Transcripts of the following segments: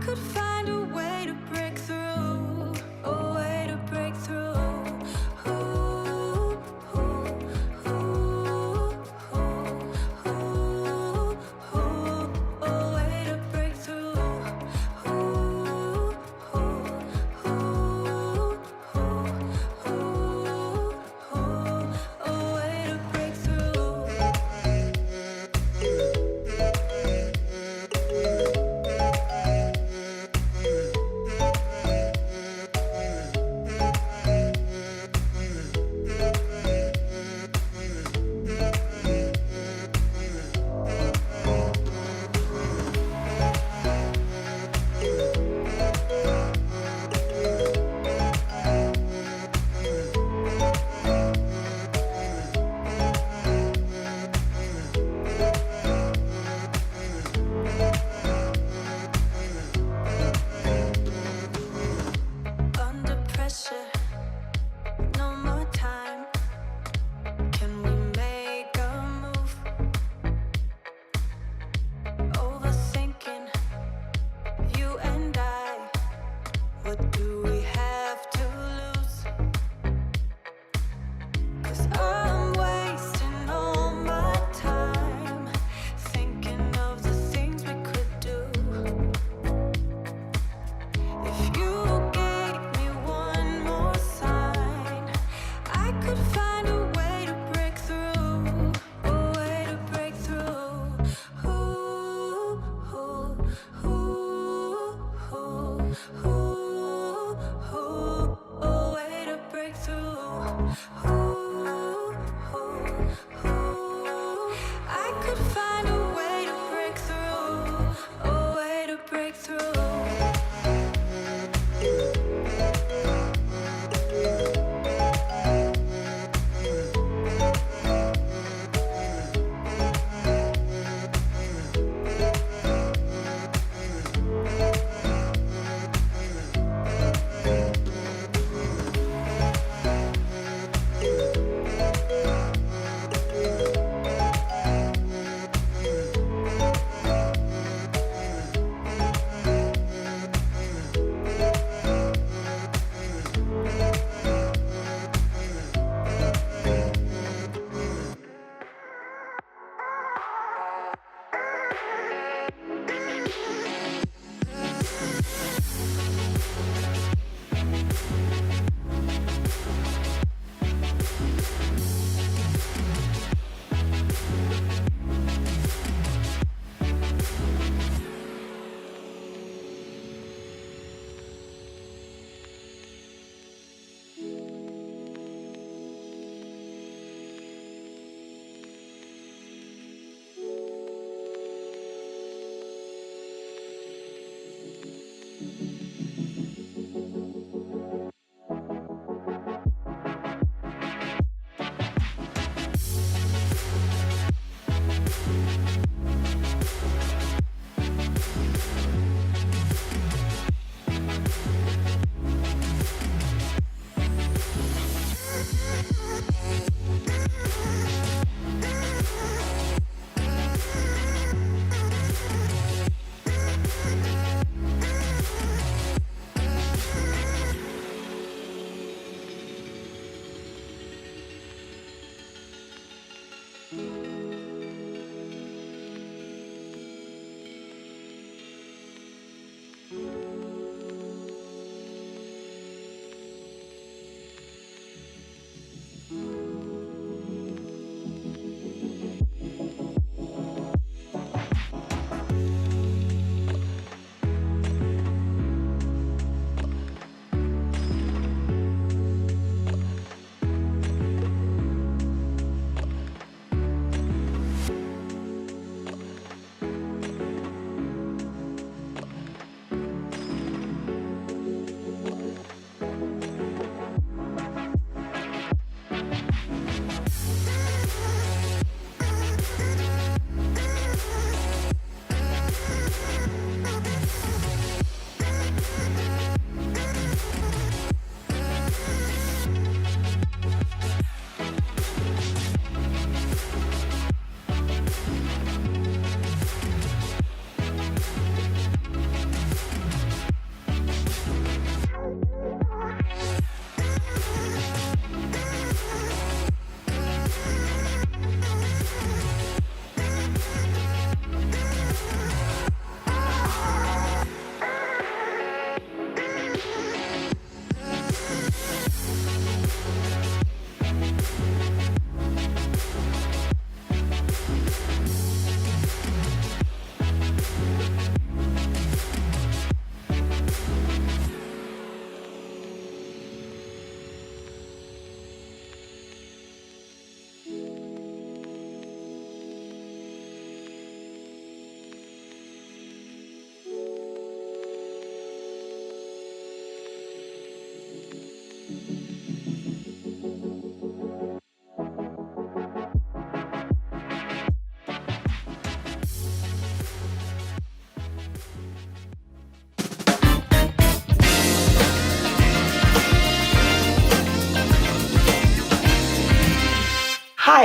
could find a way to break through, a way to break through. Ooh, ooh, ooh, ooh, ooh, ooh, a way to break through. Ooh, ooh, ooh, ooh, ooh, a way to break through.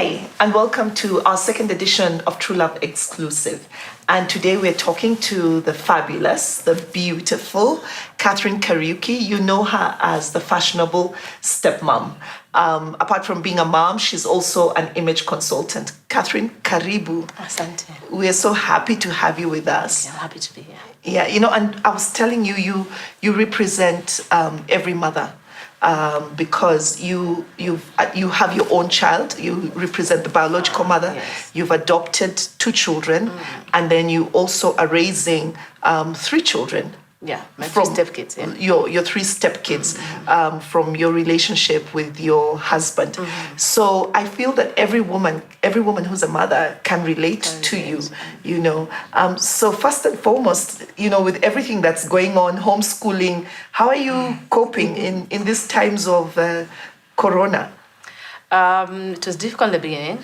Hi, and welcome to our second edition of True Love Exclusive. And today we're talking to the fabulous, the beautiful Katherine Kariuki. You know her as the fashionable stepmom. Apart from being a mom, she's also an image consultant. Katherine, karibu. Asante. We're so happy to have you with us. Yeah, I'm happy to be here. Yeah, and I was telling you, you represent every mother. Because you have your own child, you represent the biological mother, yes. You've adopted 2 children, and then you also are raising 3 children. Yeah, my 3 stepkids. Yeah. Your 3 stepkids from your relationship with your husband. So I feel that every woman who's a mother can relate to you. So first and foremost, with everything that's going on, homeschooling, how are you coping in these times of Corona? It was difficult in the beginning.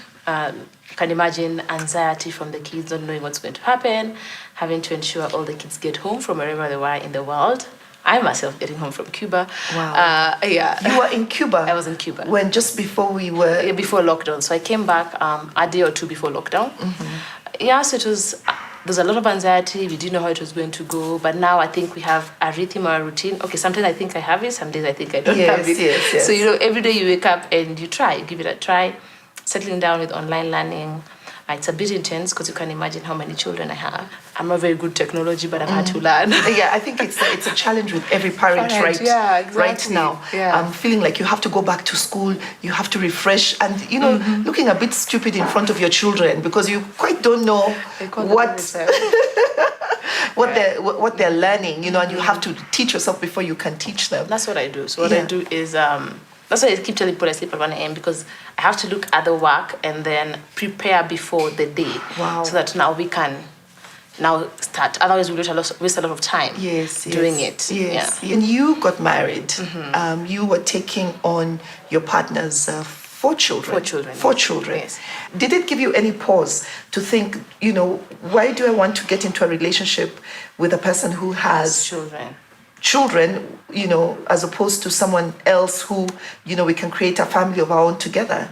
You can imagine anxiety from the kids, not knowing what's going to happen, having to ensure all the kids get home from wherever they were in the world. I myself getting home from Cuba. Wow. Yeah. You were in Cuba? I was in Cuba. When just before we were... Yeah, before lockdown. So I came back a day or 2 before lockdown. Yeah, so it was... There's a lot of anxiety. We didn't know how it was going to go. But now I think we have a rhythm or a routine. Okay, sometimes I think I have it. Some days I think I don't have it. Yes. So, every day you wake up and you try. Give it a try. Settling down with online learning. It's a bit intense because you can imagine how many children I have. I'm not very good technology, but I've had to learn. Yeah, I think it's a challenge with every parent right now. Yeah. Feeling like you have to go back to school, you have to refresh, and looking a bit stupid in front of your children because you quite don't know what they're learning, and you have to teach yourself before you can teach them. That's what I do. So what I do is that's why I keep telling people I sleep at 1 a.m. because I have to look at the work and then prepare before the day. Wow. So that now we can start. Otherwise, we waste a lot of time doing it. Yes. Yeah. And you got married. You were taking on your partner's 4 children. 4 children. Yes. Did it give you any pause to think, why do I want to get into a relationship with a person who has children, as opposed to someone else who, we can create a family of our own together?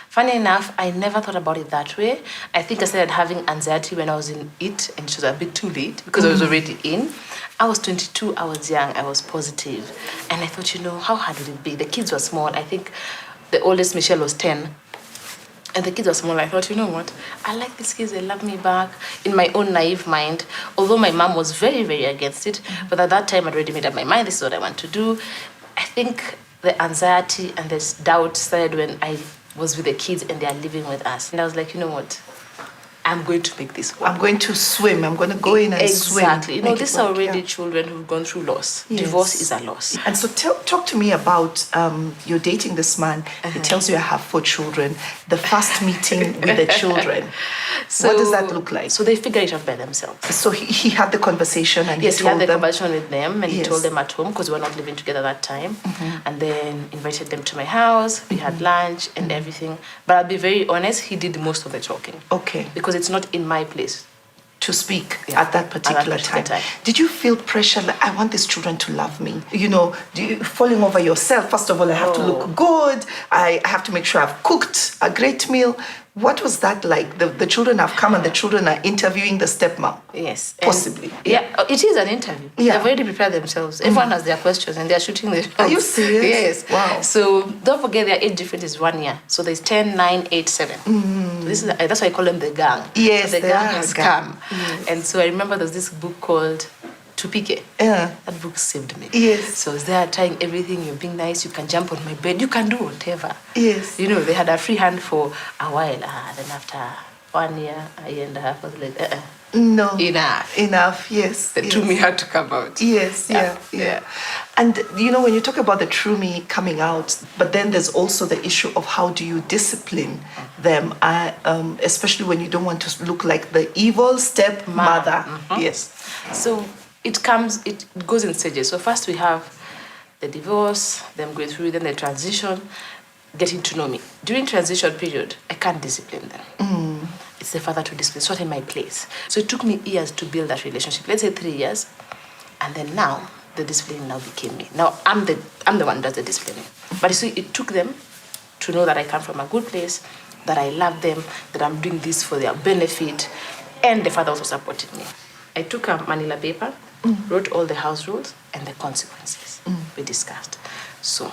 Funny enough, I never thought about it that way. I think I started having anxiety when I was in it, and it was a bit too late because I was already in. I was 22, I was young, I was positive. And I thought, how hard would it be? The kids were small. I think the oldest, Michelle, was 10. And the kids were small. I thought, what? I like these kids. They love me back. In my own naive mind, although my mom was very, very against it, but at that time I'd already made up my mind. This is what I want to do. I think the anxiety and this doubt started when I was with the kids and they are living with us. And I was like, what? I'm going to make this work. I'm going to swim. I'm going to go in and swim. Exactly. These are already children who've gone through loss. Yes. Divorce is a loss. And so talk to me about you're dating this man. He tells you I have 4 children. The first meeting with the children. So, what does that look like? So they figure it out by themselves. So he had the conversation and he had the conversation with them and he told them at home because we were not living together that time. And then invited them to my house. We had lunch and everything. But I'll be very honest, he did most of the talking. Okay. Because it's not in my place to speak at that particular time. Did you feel pressure like, I want these children to love me? Do you falling over yourself? First of all, I have to look good. I have to make sure I've cooked a great meal. What was that like? The children have come and the children are interviewing the stepmom. Yes. Possibly. Yeah, it is an interview. Yeah. They've already prepared themselves. Everyone has their questions and they're shooting their shots. Are you serious? Yes. Wow. So don't forget their age difference is 1 year. So there's 10, 9, 8, 7. So that's why I call them the gang. Yes, so the gang has come. Yes. And so I remember there's this book called Tupike. Yeah. That book saved me. Yes. So I was there trying everything. You're being nice. You can jump on my bed. You can do whatever. Yes. They had a free hand for a while. Then after 1 year, a year and a half, I was like, no. Enough. Yes. The true me had to come out. Yes. Yeah. And, when you talk about the true me coming out, but then there's also the issue of how do you discipline them, especially when you don't want to look like the evil stepmother. Yes. So it goes in stages. So first we have the divorce, them going through, then the transition, getting to know me. During transition period, I can't discipline them. It's the father to discipline. It's not in my place. So it took me years to build that relationship. Let's say 3 years. And then now, the discipline now became me. Now I'm the one who does the disciplining. But you see, it took them to know that I come from a good place that I love them, that I'm doing this for their benefit. And the father also supported me. I took a manila paper, wrote all the house rules and the consequences we discussed. So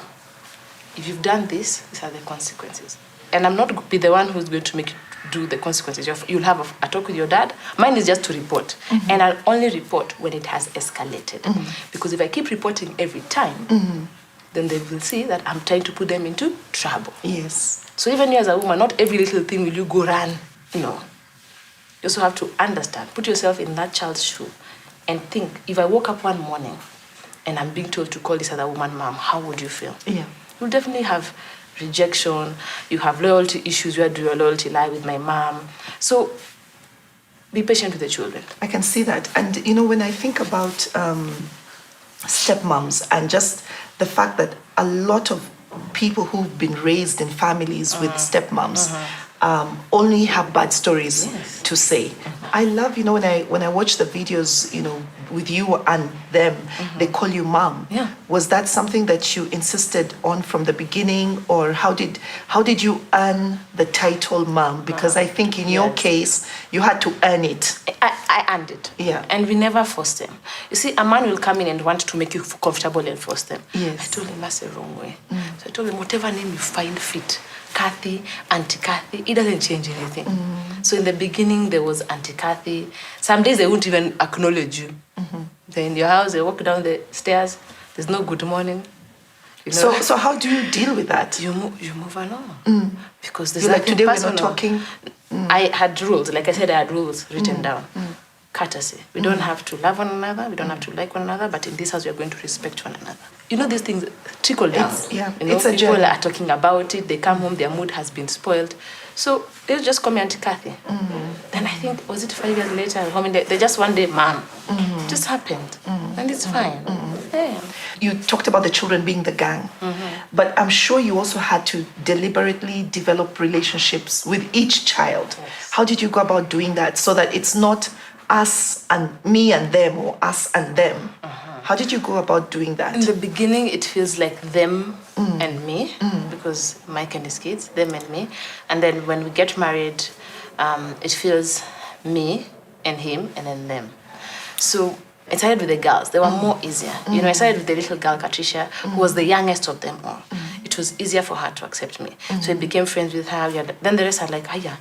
if you've done this, these are the consequences. And I'm not going to be the one who's going to make you do the consequences. You'll have a talk with your dad. Mine is just to report. And I'll only report when it has escalated. Because if I keep reporting every time, then they will see that I'm trying to put them into trouble. Yes. So even you as a woman, not every little thing will you go run. No. You also have to understand, put yourself in that child's shoe and think, if I woke up one morning and I'm being told to call this other woman mom, how would you feel? Yeah. You'll definitely have rejection. You have loyalty issues. Where do your loyalty lie with my mom? So be patient with the children. I can see that. And, when I think about stepmoms and just the fact that a lot of people who've been raised in families with stepmoms only have bad stories to say. I love, when I watch the videos, with you and them, they call you mom. Yeah. Was that something that you insisted on from the beginning, or how did you earn the title mom? Because I think in your case, you had to earn it. I earned it. Yeah. And we never forced them. You see, a man will come in and want to make you comfortable and force them. Yes. I told him that's the wrong way. So I told him, whatever name you find fit, Kathy, Auntie Kathy, it doesn't change anything. So in the beginning, there was Auntie Kathy. Some days they won't even acknowledge you. They're in your house, they walk down the stairs, there's no good morning. So how do you deal with that? You move along. Because there's You're like, nothing today we're personal. not talking. I had rules. Like I said, I had rules written down. Courtesy. We don't have to love one another. We don't have to like one another. But in this house, we are going to respect one another. These things trickle down. It's a people journey. are talking about it. They come home, their mood has been spoiled. So they'll just call me Auntie Kathy. Then I think, was it 5 years later? They just one day, Mom. It just happened. And it's fine. Yeah. You talked about the children being the gang, but I'm sure you also had to deliberately develop relationships with each child. Yes. How did you go about doing that so that it's not us and me and them, or us and them? How did you go about doing that? In the beginning, it feels like them and me, because Mike and his kids, them and me. And then when we get married, it feels me and him and then them. So I started with the girls. They were more easier. I started with the little girl, Katricia, who was the youngest of them all. It was easier for her to accept me. So I became friends with her. Then the rest are like, yeah,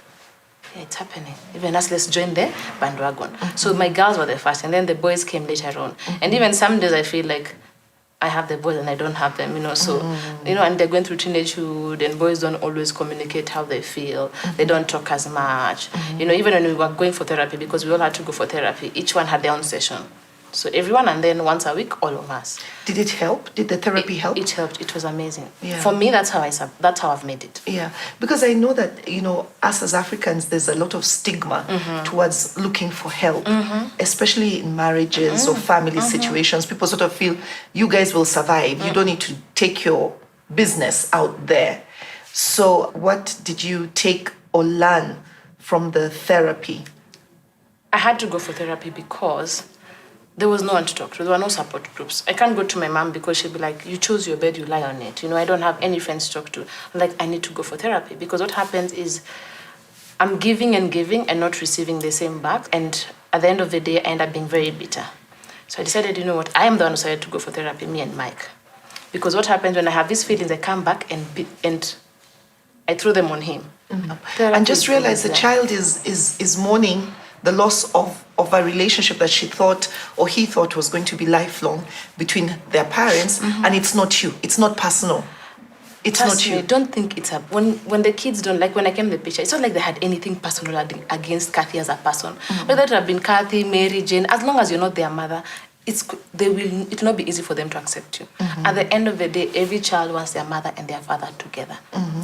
it's happening. Even us, let's join the bandwagon. So my girls were the first, and then the boys came later on. And even some days I feel like I have the boys and I don't have them, So, and they're going through teenagehood, and boys don't always communicate how they feel. They don't talk as much. Even when we were going for therapy, because we all had to go for therapy, each one had their own session. So everyone, and then once a week, all of us. Did it help? Did the therapy help? It helped. It was amazing. Yeah. For me, that's how I've made it. Yeah, because I know that, us as Africans, there's a lot of stigma towards looking for help, especially in marriages or family situations. People sort of feel, you guys will survive. You don't need to take your business out there. So what did you take or learn from the therapy? I had to go for therapy because there was no one to talk to. There were no support groups. I can't go to my mom because she'll be like, you chose your bed, you lie on it. I don't have any friends to talk to. I'm like, I need to go for therapy, because what happens is I'm giving and not receiving the same back. And at the end of the day, I end up being very bitter. So I decided, I am the one who decided to go for therapy, me and Mike. Because what happens when I have these feelings, I come back and I throw them on him. And just realize the child is mourning the loss of a relationship that she thought or he thought was going to be lifelong between their parents, and it's not you. It's not personal. It's Trust not me, you. don't think it's when the kids don't, like when I came to the picture, it's not like they had anything personal against Kathy as a person. Whether it have been Kathy, Mary, Jane, as long as you're not their mother, it will not be easy for them to accept you. At the end of the day, every child wants their mother and their father together.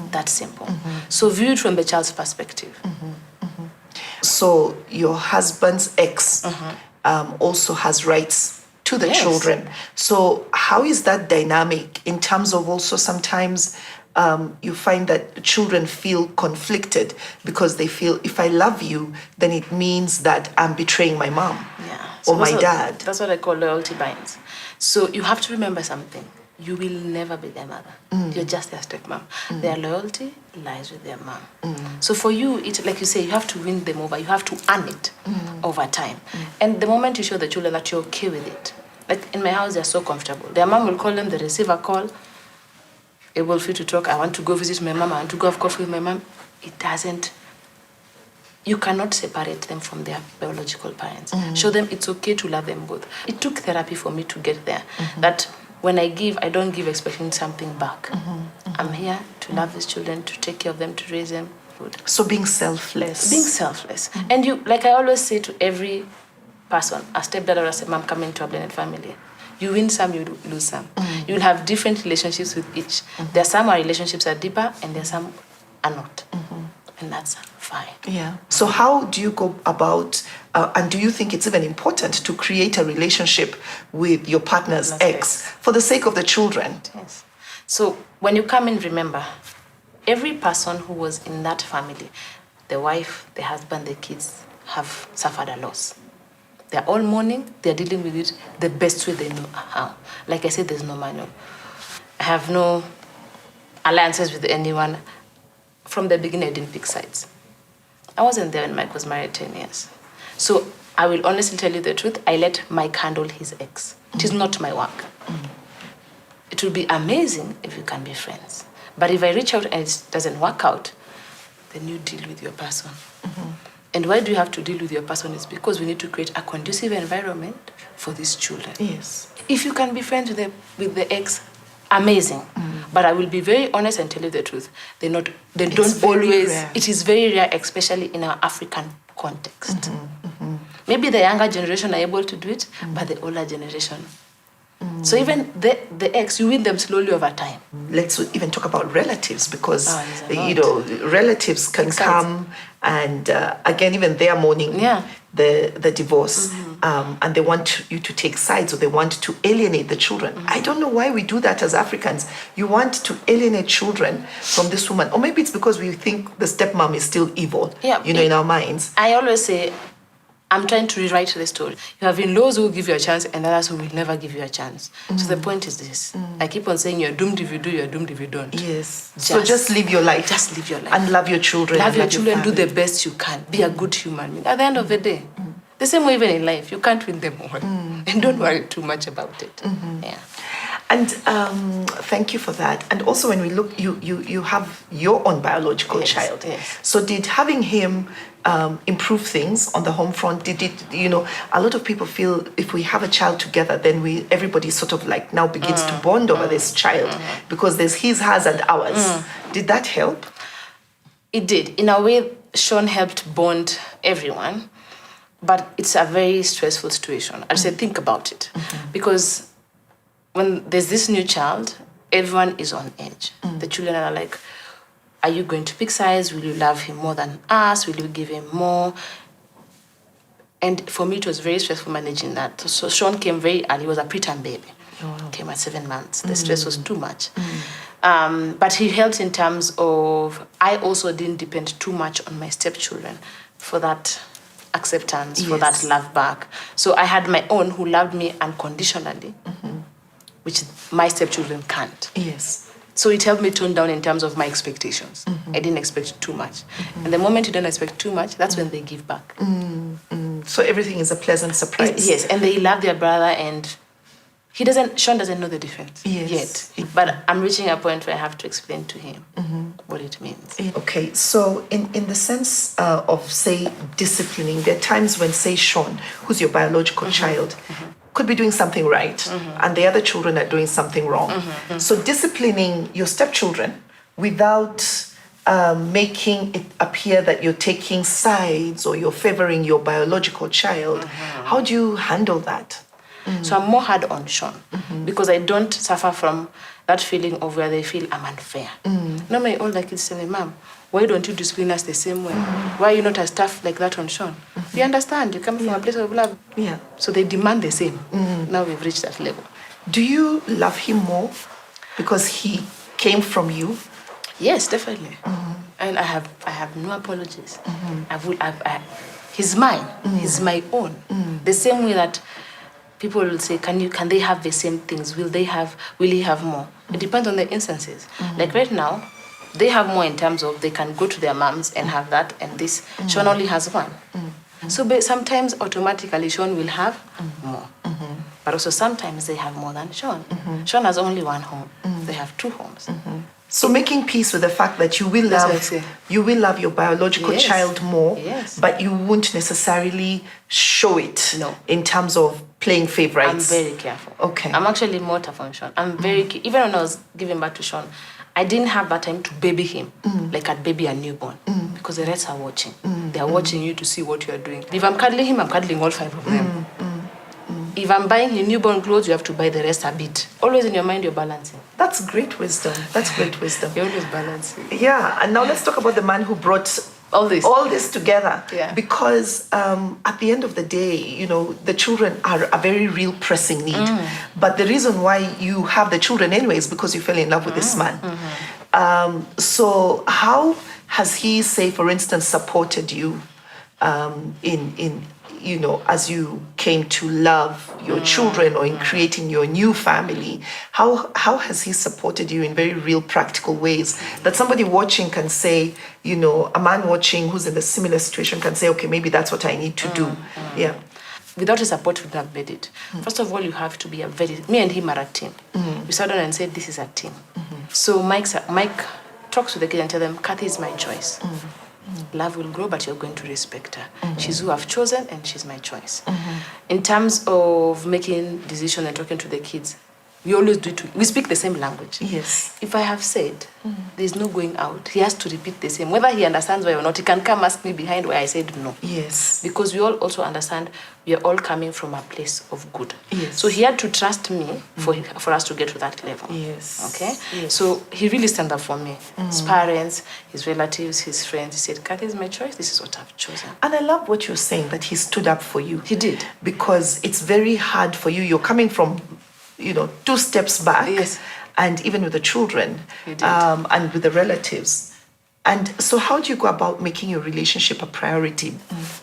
That's simple. So view it from the child's perspective. So your husband's ex also has rights to the children. So how is that dynamic in terms of also sometimes you find that children feel conflicted because they feel, if I love you, then it means that I'm betraying my mom or my dad. That's what I call loyalty binds. So you have to remember something. you will never be their mother. You're just their stepmom. Their loyalty lies with their mom. So for you, it's like you say, you have to win them over. You have to earn it over time. And the moment you show the children that you're okay with it, like in my house, they're so comfortable. Their mom will call them, they receive a call, able free to talk. I want to go visit my mom. I want to go have coffee with my mom. It doesn't. You cannot separate them from their biological parents. Show them it's okay to love them both. It took therapy for me to get there. That when I give, I don't give expecting something back. I'm here to love these children, to take care of them, to raise them. So being selfless. Being selfless. And you, like I always say to every person, a stepdad or a stepmom coming to a blended family, you win some, you lose some. You will have different relationships with each. There are some our relationships are deeper, and there are some are not. And that's fine. Yeah. So how do you go about, and do you think it's even important to create a relationship with your partner's ex for the sake of the children? Yes. So when you come in, remember, every person who was in that family, the wife, the husband, the kids, have suffered a loss. They're all mourning, they're dealing with it the best way they know how. Like I said, there's no manual. I have no alliances with anyone. From the beginning, I didn't pick sides. I wasn't there when Mike was married 10 years. So I will honestly tell you the truth, I let Mike handle his ex. It is not my work. It will be amazing if you can be friends. But if I reach out and it doesn't work out, then you deal with your person. And why do you have to deal with your person? Is because we need to create a conducive environment for these children. Yes. If you can be friends with the ex, amazing. But I will be very honest and tell you the truth. They don't always. Rare. It is very rare, especially in our African context. Maybe the younger generation are able to do it, but the older generation. So even the ex, you win them slowly over time. Let's even talk about relatives, because relatives can come and again, even they are mourning the divorce, and they want you to take sides, or they want to alienate the children. I don't know why we do that as Africans. You want to alienate children from this woman, or maybe it's because we think the stepmom is still evil. In our minds. I always say, I'm trying to rewrite the story. You have in-laws who will give you a chance, and others who will never give you a chance. So the point is this. I keep on saying you're doomed if you do, you're doomed if you don't. Yes. So just live your life. Just live your life. And love your children. Love your children, do the best you can. Be a good human being. At the end of the day, the same way even in life, you can't win them all. And don't worry too much about it. Yeah. And thank you for that. And also when we look, you have your own biological child. Yes. So did having him improve things on the home front? Did it, a lot of people feel if we have a child together, then everybody sort of like now begins to bond over this child because there's his, hers, and ours. Did that help? It did. In a way, Sean helped bond everyone, but it's a very stressful situation. I said, think about it. Because when there's this new child, everyone is on edge. The children are like, are you going to pick sides? Will you love him more than us? Will you give him more? And for me, it was very stressful managing that. So Sean came very early. He was a preterm baby. Came at 7 months. The stress was too much. But he helped in terms of, I also didn't depend too much on my stepchildren for that acceptance, for that love back. So I had my own who loved me unconditionally, which my stepchildren can't. Yes. So it helped me tone down in terms of my expectations. I didn't expect too much. And the moment you don't expect too much, that's when they give back. So everything is a pleasant surprise. Yes, and they love their brother, and Sean doesn't know the difference yet. But I'm reaching a point where I have to explain to him what it means. Okay, so in the sense of, say, disciplining, there are times when, say, Sean, who's your biological child, could be doing something right, and the other children are doing something wrong. So disciplining your stepchildren without making it appear that you're taking sides or you're favoring your biological child, how do you handle that? So I'm more hard on Sean because I don't suffer from that feeling of where they feel I'm unfair. No, my older kids tell me, Mom, why don't you discipline us the same way? Why are you not as tough like that on Sean? We understand, you come from a place of love. Yeah. So they demand the same. Now we've reached that level. Do you love him more because he came from you? Yes, definitely. And I have no apologies. He's mine. He's my own. The same way that people will say, can they have the same things? Will he have more? It depends on the instances. Like right now, they have more in terms of they can go to their moms and have that, and this. Sean only has one. So sometimes automatically Sean will have more. But also sometimes they have more than Sean. Sean has only one home. They have two homes. So making peace with the fact that you will love your biological child more, but you won't necessarily show it in terms of playing favorites. I'm very careful. Okay. I'm actually more tough on Sean. I'm very even when I was giving birth to Sean, I didn't have that time to baby him like I'd baby a newborn because the rest are watching. They are watching you to see what you are doing. If I'm cuddling him, I'm cuddling all 5 of them. If I'm buying him newborn clothes, you have to buy the rest a bit. Always in your mind, you're balancing. That's great wisdom. You're always balancing. Yeah, and now let's talk about the man who brought all this together. Yeah. Because at the end of the day, you know, the children are a very real pressing need. But the reason why you have the children anyway is because you fell in love with this man. So how has he, say, for instance, supported you in you know, as you came to love your children or in creating your new family? How has he supported you in very real practical ways that somebody watching can say, you know, a man watching who's in a similar situation can say, okay, maybe that's what I need to do. Yeah. Without his support, we wouldn't have made it. First of all, you have to be me and him are a team. We sat down and said, this is a team. So Mike talks to the kids and tell them, Kathy is my choice. Love will grow, but you're going to respect her. She's who I've chosen, and she's my choice. In terms of making decisions and talking to the kids, we always do it. We speak the same language. Yes. If I have said there's no going out, he has to repeat the same. Whether he understands why or not, he can come ask me behind where I said no. Yes. Because we all also understand we are all coming from a place of good. Yes. So he had to trust me for us to get to that level. Yes. Okay? Yes. So he really stand up for me. His parents, his relatives, his friends. He said, Kathy is my choice. This is what I've chosen. And I love what you're saying, that he stood up for you. He did. Because it's very hard for you. You're coming from, you know, 2 steps back. Yes. And even with the children, He did. and with the relatives. And so how do you go about making your relationship a priority?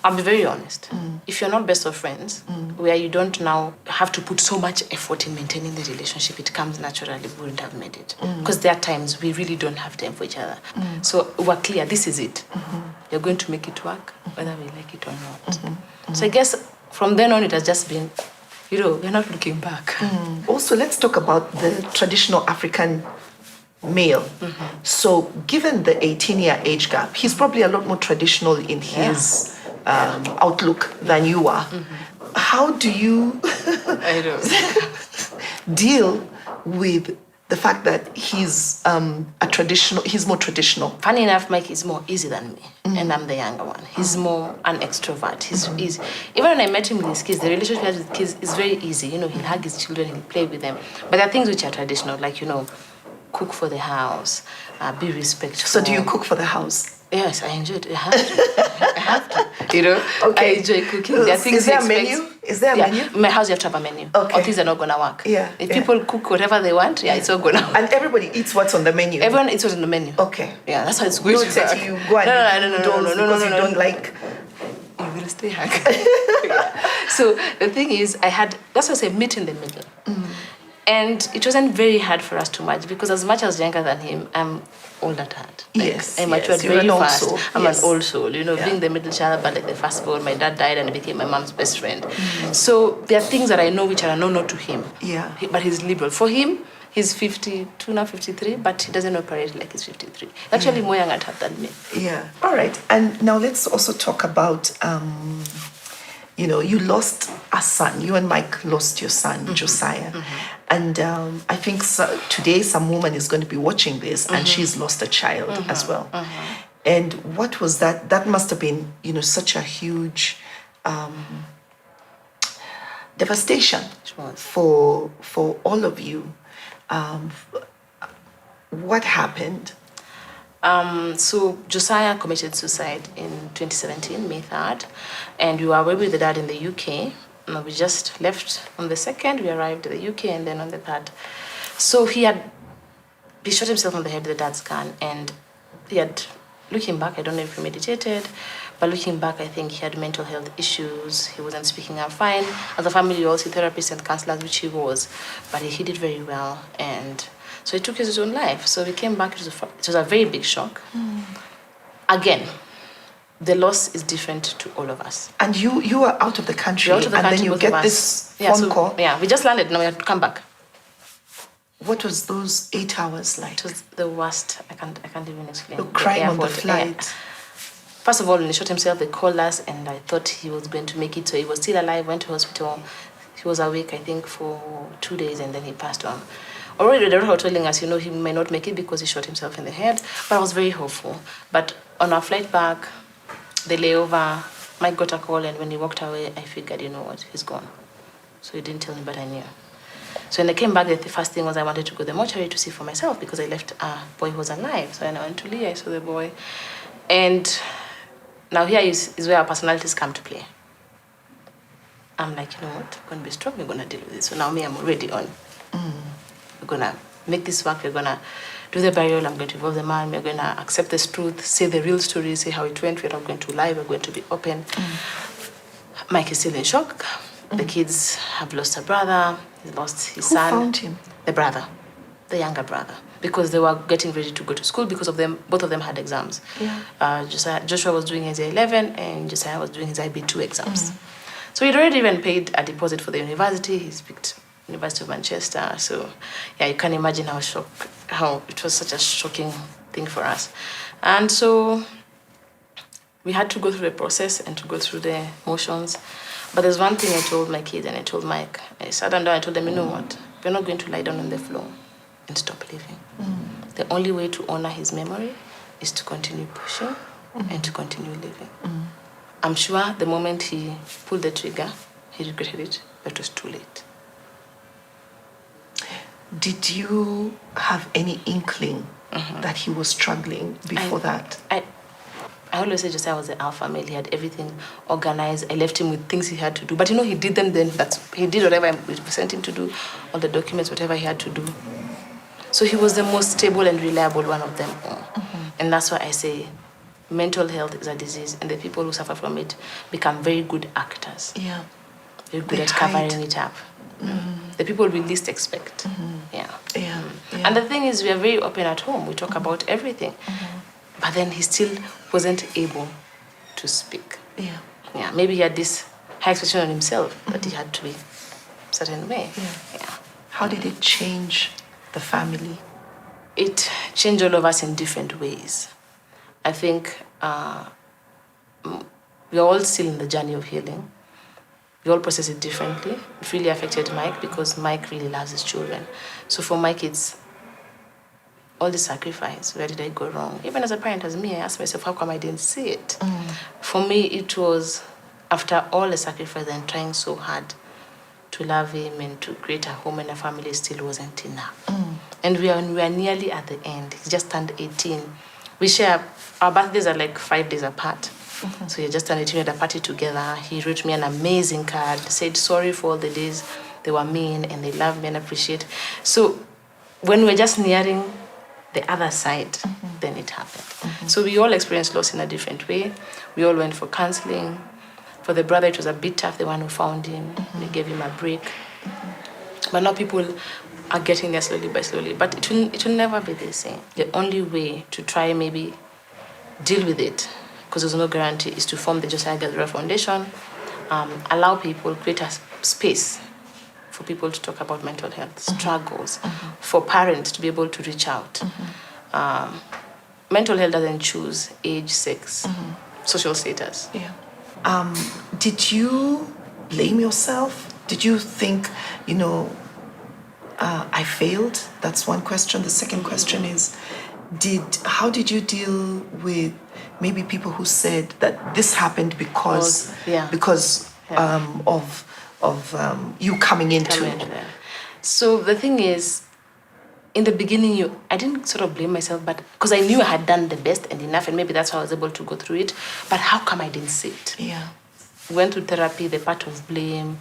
I'll be very honest. If you're not best of friends, where you don't now have to put so much effort in maintaining the relationship, it comes naturally, we wouldn't have made it. Because there are times we really don't have time for each other. So we're clear, this is it. You're going to make it work, whether we like it or not. So I guess from then on, it has just been, you know, we're not looking back. Also, let's talk about the traditional African male. So given the 18-year age gap, he's probably a lot more traditional in his outlook than you are. How do you I know. deal with the fact that he's he's more traditional? Funny enough, Mike is more easy than me, and I'm the younger one. He's more an extrovert. He's easy. Even when I met him with his kids, the relationship he has with kids is very easy. You know, he'll hug his children, he'll play with them. But there are things which are traditional, like, you know, cook for the house, be respectful. So do you cook for the house? Yes, I enjoy it. I have to. I have to. You know, Okay. I enjoy cooking. There are things Is there a he expects. menu? Is there a menu? In my house, you have to have a menu. Okay. Or things are not going to work. Yeah, If yeah. people cook whatever they want, it's all going to work. And everybody eats what's on the menu? Everyone eats what's on the menu. Okay. Yeah, that's how it's going to Don't say work. to you, go and eat noodles because you don't no. like... You will stay hungry. Yeah. So the thing is, that's why I say meet in the middle. And it wasn't very hard for us to merge because as much as younger than him, I'm old at heart. Yes, I matured you're very an old fast. soul. I'm Yes. an old soul, you know, Yeah. being the middle child, but like the firstborn, my dad died and I became my mom's best friend. So there are things that I know which are no to him. Yeah. But he's liberal. For him, he's 52, now 53, but he doesn't operate like he's 53. Actually more young at heart than me. Yeah. All right. And now let's also talk about, you know, you lost a son. You and Mike lost your son, Josiah. And I think today some woman is going to be watching this and she's lost a child as well. And what was that? That must have been, you know, such a huge devastation for all of you. What happened? So Josiah committed suicide in 2017, May 3rd, and we were away with the dad in the UK. We just left on the 2nd, we arrived at the UK, and then on the 3rd. So he shot himself on the head with the dad's gun, and he had, looking back, I don't know if he meditated, But looking back, I think he had mental health issues. He wasn't speaking up fine. As a family, we all see therapists and counselors, which he was, but he did very well. And so he took his own life. So we came back. It was a very big shock. Again, the loss is different to all of us. And you are out of the country, We're out of the and country, then you both of get us. this Yeah, phone call. Yeah, we just landed. Now we have to come back. What was those 8 hours like? It was the worst. I can't even explain. You're crying on the airport, flight. First of all, when he shot himself, they called us, and I thought he was going to make it. So he was still alive. Went to hospital. He was awake, I think, for 2 days, and then he passed on. Already the doctor was telling us, he may not make it because he shot himself in the head. But I was very hopeful. But on our flight back, the layover, Mike got a call, and when he walked away, I figured, you know what, he's gone. So he didn't tell me, but I knew. So when I came back, the first thing was I wanted to go to the mortuary to see for myself because I left a boy who was alive. So when I went to Lee, I saw the boy. And now here is where our personalities come to play. I'm like, you know what, we're going to be strong, we're going to deal with this. So now I'm already on. We're going to make this work, we're going to do the burial, I'm going to involve the man, we're going to accept this truth, say the real story, say how it went, we're not going to lie, we're going to be open. Mike is still in shock. The kids have lost a brother, he lost his son. Who found him? The brother, the younger brother, because they were getting ready to go to school because of them. Both of them had exams. Yeah. Joshua was doing his A11 and Josiah was doing his IB2 exams. So he'd already even paid a deposit for the university. He's picked University of Manchester. So yeah, you can imagine how it was such a shocking thing for us. And so we had to go through the process and to go through the motions. But there's one thing I told my kids and I told Mike. I sat them down and I told them, you know what? We're not going to lie down on the floor and stop living. The only way to honor his memory is to continue pushing and to continue living. I'm sure the moment he pulled the trigger, he regretted it, but it was too late. Did you have any inkling that he was struggling before that? I always say Josiah was the alpha male. He had everything organized. I left him with things he had to do. But he did them then. He did whatever we sent him to do, all the documents, whatever he had to do. So he was the most stable and reliable one of them all. And that's why I say mental health is a disease, and the people who suffer from it become very good actors. Yeah. Very good at covering it up. The people we least expect. Yeah. And the thing is, we are very open at home. We talk about everything. But then he still wasn't able to speak. Yeah. Maybe he had this high expectation on himself that he had to be a certain way. Yeah. How did it change the family? It changed all of us in different ways. I think we're all still in the journey of healing. We all process it differently. It really affected Mike because Mike really loves his children. So for Mike, it's all the sacrifice. Where did I go wrong? Even as a parent, as me, I asked myself, how come I didn't see it? For me, it was after all the sacrifice and trying so hard to love him and to create a home and a family still wasn't enough. And we are nearly at the end. He just turned 18. We share, our birthdays are like 5 days apart. So he just turned 18, we had a party together. He wrote me an amazing card, said sorry for all the days they were mean and they loved me and appreciate. So when we're just nearing the other side, then it happened. So we all experienced loss in a different way. We all went for counseling. For the brother, it was a bit tough, the one who found him. They gave him a break. But now people are getting there slowly by slowly. But it will never be the same. The only way to try maybe deal with it, because there's no guarantee, is to form the Josiah Gatherer Foundation, allow people, create a space for people to talk about mental health struggles, for parents to be able to reach out. Mental health doesn't choose age, sex, social status. Did you blame yourself? Did you think, I failed? That's one question. The second question is, how did you deal with maybe people who said that this happened because of you coming into it? So the thing is, in the beginning, I didn't sort of blame myself, but because I knew I had done the best and enough, and maybe that's why I was able to go through it. But how come I didn't see it? Yeah. Went through therapy, the part of blame,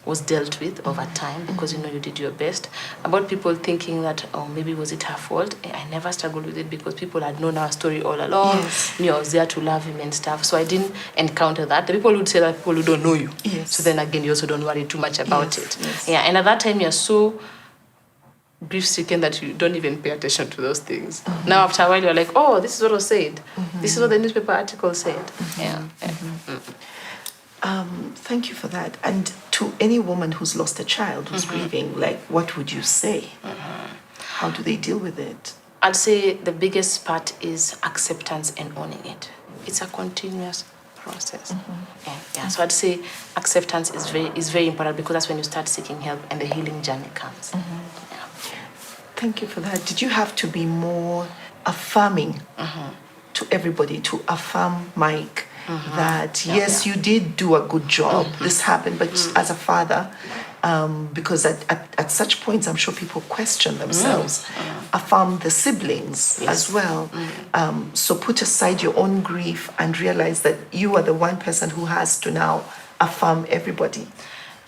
was dealt with over time because you did your best. About people thinking that maybe was it her fault, I never struggled with it because people had known our story all along. Yes. Knew I was there to love him and stuff, so I didn't encounter that. The people would say that people who don't know you. Yes. So then again, you also don't worry too much about it. Yes. Yeah, and at that time you're so grief-stricken that you don't even pay attention to those things. Now after a while you're like, oh, this is what was said. This is what the newspaper article said. Yeah. Thank you for that. And to any woman who's lost a child, who's grieving, like, what would you say? How do they deal with it? I'd say the biggest part is acceptance and owning it. It's a continuous process. Yeah. So I'd say acceptance is very important because that's when you start seeking help and the healing journey comes. Yeah. Thank you for that. Did you have to be more affirming to everybody, to affirm Mike that, yes, you did do a good job, this happened, but as a father, because at such points, I'm sure people question themselves, affirm the siblings as well. So put aside your own grief and realize that you are the one person who has to now affirm everybody.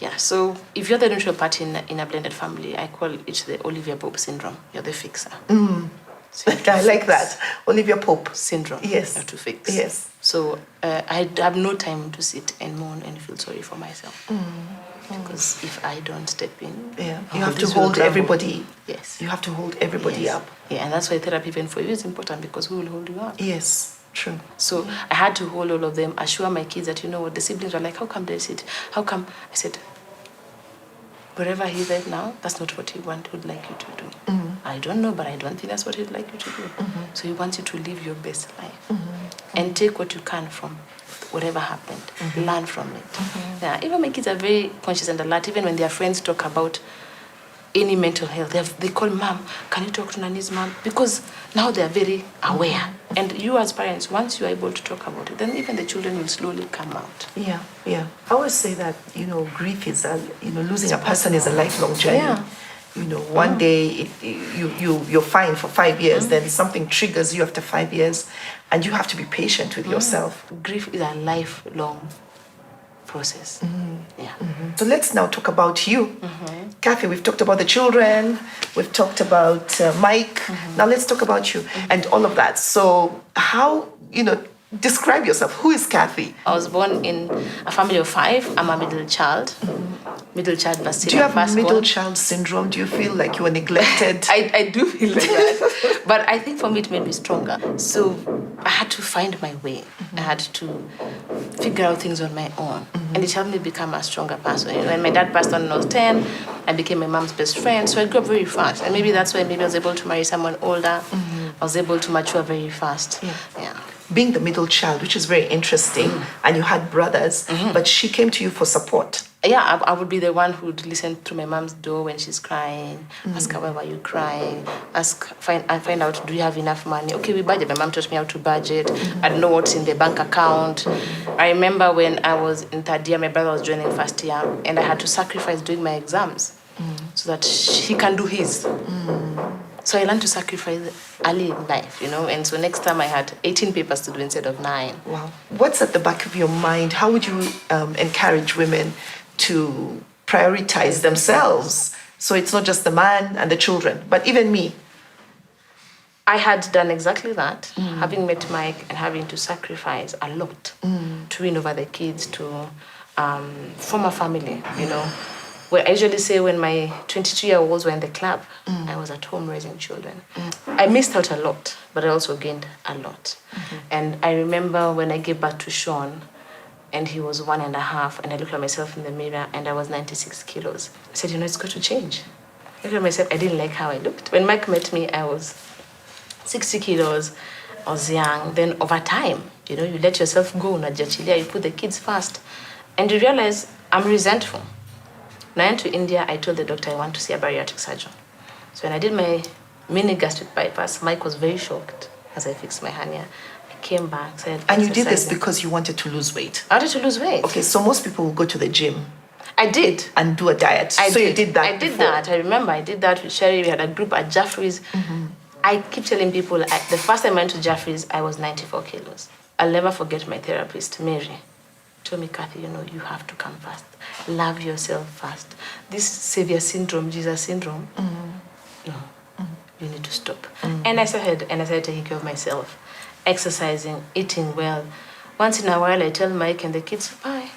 Yeah, so if you're the neutral party in a blended family, I call it the Olivia Pope syndrome. You're the fixer. So I like that. Olivia Pope syndrome. Yes. You have to fix. Yes. So I have no time to sit and mourn and feel sorry for myself. Because if I don't step in, you have to hold everybody. Yes. You have to hold everybody up. Yeah, and that's why therapy even for you is important because who will hold you up? Yes, true. So I had to hold all of them, assure my kids that, the siblings were like, how come they sit? How come? I said, wherever he's right now, that's not what he would like you to do. I don't know, but I don't think that's what he'd like you to do. So he wants you to live your best life and take what you can from whatever happened, learn from it. Yeah, even my kids are very conscious and alert. Even when their friends talk about any mental health, they call mom, can you talk to Nani's mom? Because now they're very aware. And you as parents, once you're able to talk about it, then even the children will slowly come out. Yeah. I always say that, grief is, losing a person is a lifelong journey. Yeah. One day you're fine for 5 years, then something triggers you after 5 years, and you have to be patient with yourself. Grief is a lifelong process. Yeah. So let's now talk about you. Kathy, we've talked about the children, we've talked about Mike, now let's talk about you and all of that. So how, describe yourself. Who is Kathy? I was born in a family of 5. I'm a middle child. Middle child plus Do you have middle child syndrome? Do you feel like you were neglected? I do feel like that. But I think for me it made me stronger. So I had to find my way. I had to figure out things on my own. And it helped me become a stronger person. When my dad passed on when I was 10, I became my mom's best friend. So I grew up very fast. And maybe that's why I was able to marry someone older. I was able to mature very fast. Yeah. Being the middle child, which is very interesting, and you had brothers, but she came to you for support. Yeah, I would be the one who would listen through my mom's door when she's crying, ask her, why were you crying, find out, do you have enough money? Okay, we budget. My mom taught me how to budget. I don't know what's in the bank account. I remember when I was in 3rd year, my brother was joining 1st year, and I had to sacrifice doing my exams so that he can do his. So I learned to sacrifice early in life, and so next time I had 18 papers to do instead of 9. Wow. What's at the back of your mind? How would you encourage women to prioritize themselves? So it's not just the man and the children, but even me. I had done exactly that, having met Mike and having to sacrifice a lot to win over the kids, to form a family, Well, I usually say when my 22-year-olds were in the club, I was at home raising children. I missed out a lot, but I also gained a lot. And I remember when I gave birth to Sean, and he was 1.5, and I looked at myself in the mirror, and I was 96 kilos. I said, it's got to change. I looked at myself, I didn't like how I looked. When Mike met me, I was 60 kilos, I was young. Then over time, you let yourself go, Najachilia, you put the kids first, and you realize I'm resentful. When I went to India, I told the doctor I want to see a bariatric surgeon. So when I did my mini gastric bypass, Mike was very shocked as I fixed my hernia. I came back, said... And you did this because you wanted to lose weight? I wanted to lose weight. Okay, so most people will go to the gym. I did. And do a diet. You did that I did that. I remember I did that with Sherry. We had a group at Jaffrey's. I keep telling people, the first time I went to Jaffrey's, I was 94 kilos. I'll never forget my therapist, Mary. Told me, Kathy, you have to come first. love yourself first. This savior syndrome, Jesus syndrome, no, you need to stop. And I started taking care of myself, exercising, eating well. Once in a while, I tell Mike and the kids, bye.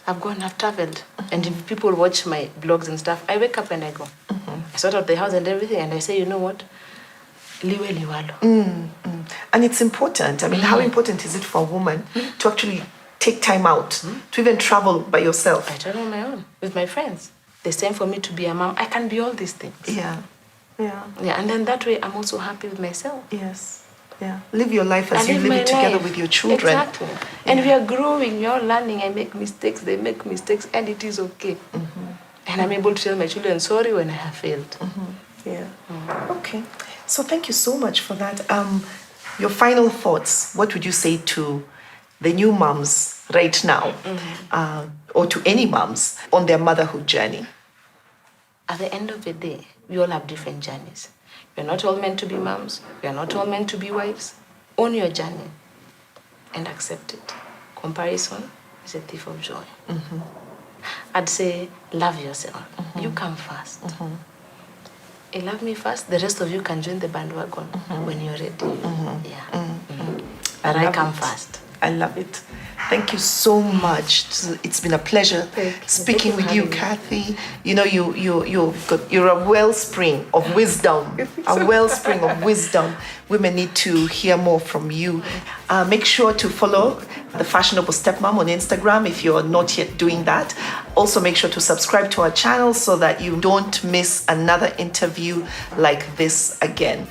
I've gone, I've traveled. And if people watch my blogs and stuff, I wake up and I go. I sort out the house and everything, and I say, you know what? Liwe liwalo. And it's important. I mean, how important is it for a woman to actually take time out, to even travel by yourself? I travel on my own with my friends. The same for me to be a mom. I can be all these things. Yeah. And then that way I'm also happy with myself. Yes. Yeah. Live your life as I you live live it my together life. with your children. Exactly. And we are growing, we are learning. I make mistakes, they make mistakes, and it is okay. And I'm able to tell my children sorry when I have failed. Yeah. Okay. So thank you so much for that. Your final thoughts, what would you say to the new moms right now, or to any moms on their motherhood journey? At the end of the day, we all have different journeys. We're not all meant to be moms. We're not all meant to be wives. Own your journey and accept it. Comparison is a thief of joy. I'd say love yourself. You come first. You love me first, the rest of you can join the bandwagon when you're ready. But I come first. I love it. Thank you so much. It's been a pleasure speaking with you, Kathy. You know, you're a wellspring of wisdom. A wellspring of wisdom. Women need to hear more from you. Make sure to follow the Fashionable StepMum on Instagram if you're not yet doing that. Also, make sure to subscribe to our channel so that you don't miss another interview like this again.